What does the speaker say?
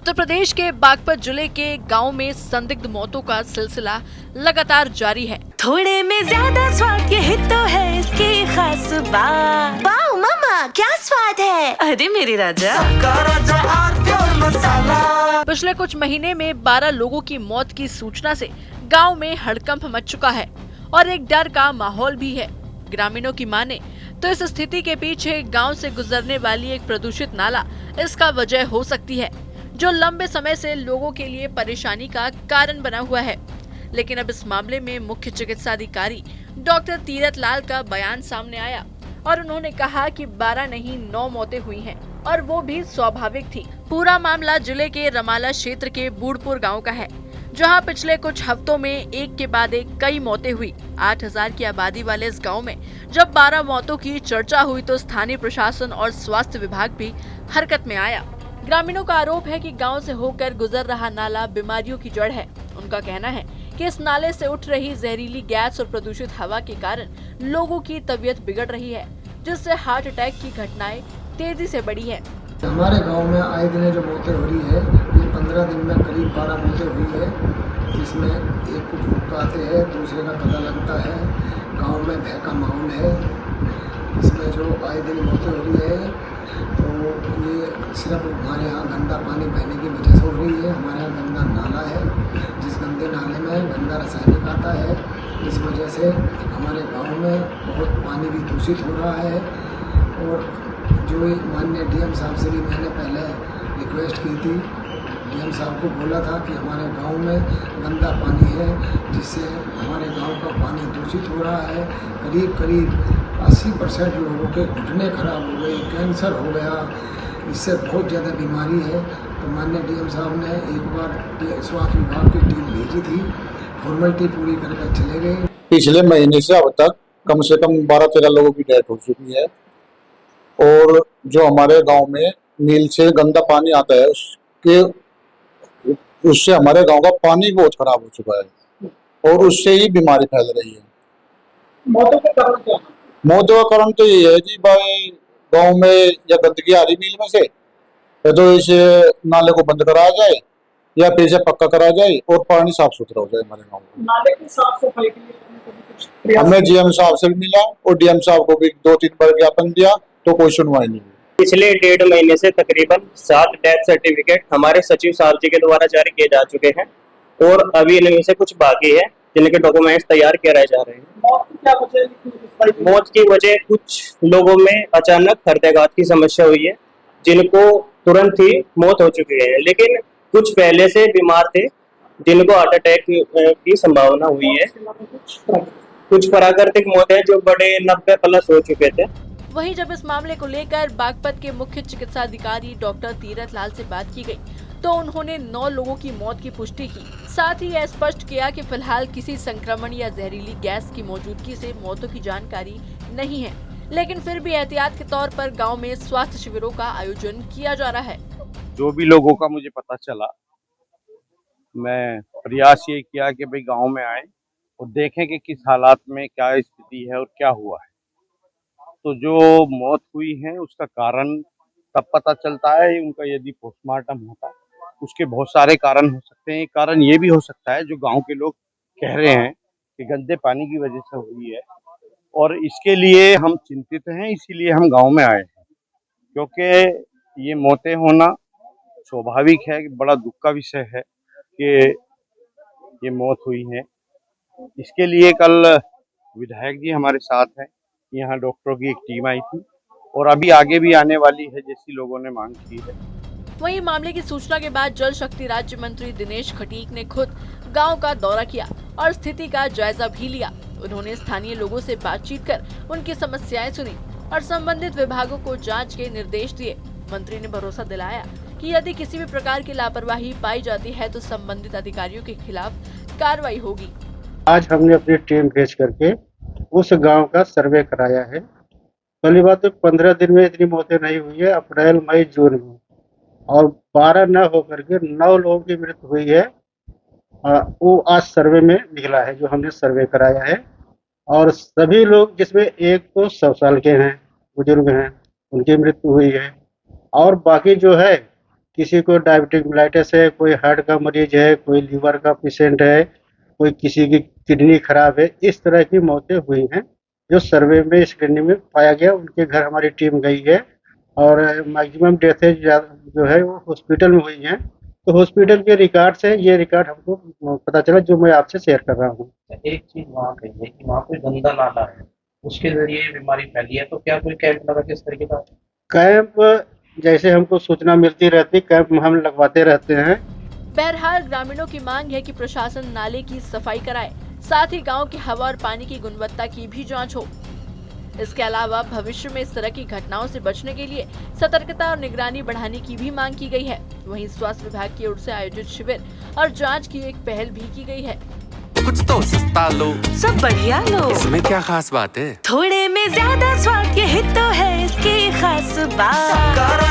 उत्तर प्रदेश के बागपत जिले के गांव में संदिग्ध मौतों का सिलसिला लगातार जारी है। थोड़े में ज्यादा स्वाद यही तो है इसकी खास बात। वाओ मामा, क्या स्वाद है। अरे मेरे राजा, पिछले कुछ महीने में 12 लोगों की मौत की सूचना से गांव में हड़कंप मच चुका है और एक डर का माहौल भी है। ग्रामीणों की माने तो इस स्थिति के पीछे गांव से गुजरने वाली एक प्रदूषित नाला इसका वजह हो सकती है, जो लंबे समय से लोगों के लिए परेशानी का कारण बना हुआ है। लेकिन अब इस मामले में मुख्य चिकित्सा अधिकारी डॉक्टर तीरथ लाल का बयान सामने आया और उन्होंने कहा कि 12 नहीं 9 मौतें हुई हैं और वो भी स्वाभाविक थी। पूरा मामला जिले के रमाला क्षेत्र के बूढ़पुर गांव का है, जहां पिछले कुछ हफ्तों में एक के बाद एक कई मौतें हुई। 8000 की आबादी वाले इस गांव में जब 12 मौतों की चर्चा हुई तो स्थानीय प्रशासन और स्वास्थ्य विभाग भी हरकत में आया। ग्रामीणों का आरोप है कि गांव से होकर गुजर रहा नाला बीमारियों की जड़ है। उनका कहना है कि इस नाले से उठ रही जहरीली गैस और प्रदूषित हवा के कारण लोगों की तबीयत बिगड़ रही है, जिससे हार्ट अटैक की घटनाएं तेजी से बढ़ी है। हमारे गांव में आए दिन जो मौतें हो रही है, ये 15 दिन में करीब 12 मौतें हुई है, जिसमें एक कुछ भुगताते हैं, दूसरे का पता लगता है। गांव में भय का माहौल है। इसमें जो आए दिन मौतें हो रही है तो ये सिर्फ हमारे यहाँ गंदा पानी बहने की वजह से हो रही है। हमारे यहाँ गंदा नाला है, जिस गंदे नाले में गंदा रासायनिक आता है। इस वजह से हमारे गाँव में बहुत पानी भी दूषित हो रहा है। और जो माननीय डीएम साहब से भी मैंने पहले रिक्वेस्ट की थी, डीएम साहब को बोला था कि हमारे गांव में गंदा पानी है, जिससे हमारे गांव का पानी दूषित हो रहा है। करीब 80% लोगों के घुटने खराब हो गए, कैंसर हो गया, इससे बहुत ज़्यादा बीमारी है। तो माननीय डीएम साहब ने एक बार स्वास्थ्य विभाग की टीम भेजी थी, फॉर्मेलिटी पूरी करके चले गए। पिछले महीने से अब तक कम से कम 12-13 लोगों की डेथ हो चुकी है। और जो हमारे गांव में नील से गंदा पानी आता है, उससे हमारे गांव का पानी बहुत खराब हो चुका है और उससे ही बीमारी फैल रही है। मौतों का कारण क्या है? मौतों का कारण तो ये है जी भाई, गांव में या गंदगी आ रही मील में से, या तो इसे नाले को बंद कराया जाए या फिर इसे पक्का कराया जाए और पानी साफ सुथरा हो जाए हमारे गाँव में। नाले की साफ सफाई के लिए हमें जीएम साहब से भी मिला और डीएम साहब को भी 2-3 बार ज्ञापन दिया तो कोई सुनवाई नहीं हुई। पिछले 1.5 महीने से तकरीबन 7 डेथ सर्टिफिकेट हमारे सचिव साहब जी के द्वारा जारी किए जा चुके हैं और अभी इनमें से कुछ बाकी है, जिनके डॉक्यूमेंट्स तैयार कराए जा रहे हैं। मौत की वजह कुछ लोगों में अचानक हृदयाघात की समस्या हुई है, जिनको तुरंत ही मौत हो चुकी है, लेकिन कुछ पहले से बीमार थे जिनको हार्ट अटैक की संभावना हुई है। कुछ प्राकृतिक मौतें जो बड़े 90 प्लस हो चुके थे। वहीं जब इस मामले को लेकर बागपत के मुख्य चिकित्सा अधिकारी डॉक्टर तीरथ लाल से बात की गई तो उन्होंने 9 लोगों की मौत की पुष्टि की। साथ ही यह स्पष्ट किया कि फिलहाल किसी संक्रमण या जहरीली गैस की मौजूदगी से मौतों की जानकारी नहीं है, लेकिन फिर भी एहतियात के तौर पर गांव में स्वास्थ्य शिविरों का आयोजन किया जा रहा है। जो भी लोगों का मुझे पता चला, मैं प्रयास ये किया कि भाई गांव में आए और देखें कि किस हालात में क्या स्थिति है और क्या हुआ है। तो जो मौत हुई है उसका कारण तब पता चलता है, उनका यदि पोस्टमार्टम होता, उसके बहुत सारे कारण हो सकते हैं। एक कारण ये भी हो सकता है जो गांव के लोग कह रहे हैं कि गंदे पानी की वजह से हुई है, और इसके लिए हम चिंतित हैं, इसीलिए हम गांव में आए हैं। क्योंकि ये मौतें होना स्वाभाविक है, बड़ा दुख का विषय है कि ये मौत हुई है। इसके लिए कल विधायक जी हमारे साथ हैं, यहाँ डॉक्टरों की एक टीम आई थी और अभी आगे भी आने वाली है, जैसी लोगों ने मांग की है। वहीं मामले की सूचना के बाद जल शक्ति राज्य मंत्री दिनेश खटीक ने खुद गांव का दौरा किया और स्थिति का जायजा भी लिया। उन्होंने स्थानीय लोगों से बातचीत कर उनकी समस्याएं सुनी और संबंधित विभागों को जांच के निर्देश दिए। मंत्री ने भरोसा दिलाया कि यदि किसी भी प्रकार की लापरवाही पाई जाती है तो संबंधित अधिकारियों के खिलाफ कार्रवाई होगी। आज हमने अपनी टीम भेज करके उस गांव का सर्वे कराया है। पहली बात तो 15 दिन में इतनी मौतें नहीं हुई है, अप्रैल मई जून में, और 12 न होकर के 9 लोगों की मृत्यु हुई है। वो आज सर्वे में निकला है, जो हमने सर्वे कराया है। और सभी लोग, जिसमें एक तो 100 साल के हैं, बुजुर्ग हैं, उनकी मृत्यु हुई है, और बाकी जो है किसी को डायबिटिक मेलाइटिस है, कोई हार्ट का मरीज है, कोई लीवर का पेशेंट है, कोई किसी की किडनी खराब है। इस तरह की मौतें हुई हैं जो सर्वे में स्क्रीनिंग में पाया गया। उनके घर हमारी टीम गई है और मैक्सिमम डेथेज जो है वो हॉस्पिटल में हुई हैं। तो हॉस्पिटल के रिकॉर्ड से ये रिकॉर्ड हमको पता चला जो मैं आपसे शेयर कर रहा हूँ। एक चीज वहाँ कही है कि वहाँ कोई गंदा नाला है, उसके जरिए ये बीमारी फैली है, तो क्या कोई कैंप लगा किस तरीके का? कैंप जैसे हमको सूचना मिलती रहती, कैंप हम लगवाते रहते हैं। बहरहाल ग्रामीणों की मांग है कि प्रशासन नाले की सफाई कराए, साथ ही गांव की हवा और पानी की गुणवत्ता की भी जांच हो। इसके अलावा भविष्य में इस तरह की घटनाओं से बचने के लिए सतर्कता और निगरानी बढ़ाने की भी मांग की गई है। वहीं स्वास्थ्य विभाग की ओर से आयोजित शिविर और जांच की एक पहल भी की गई है। कुछ तो सस्ता लो, सब बढ़िया लो, इसमें क्या खास बात है? थोड़े में ज्यादा स्वाद, यही तो है इसकी खास बात।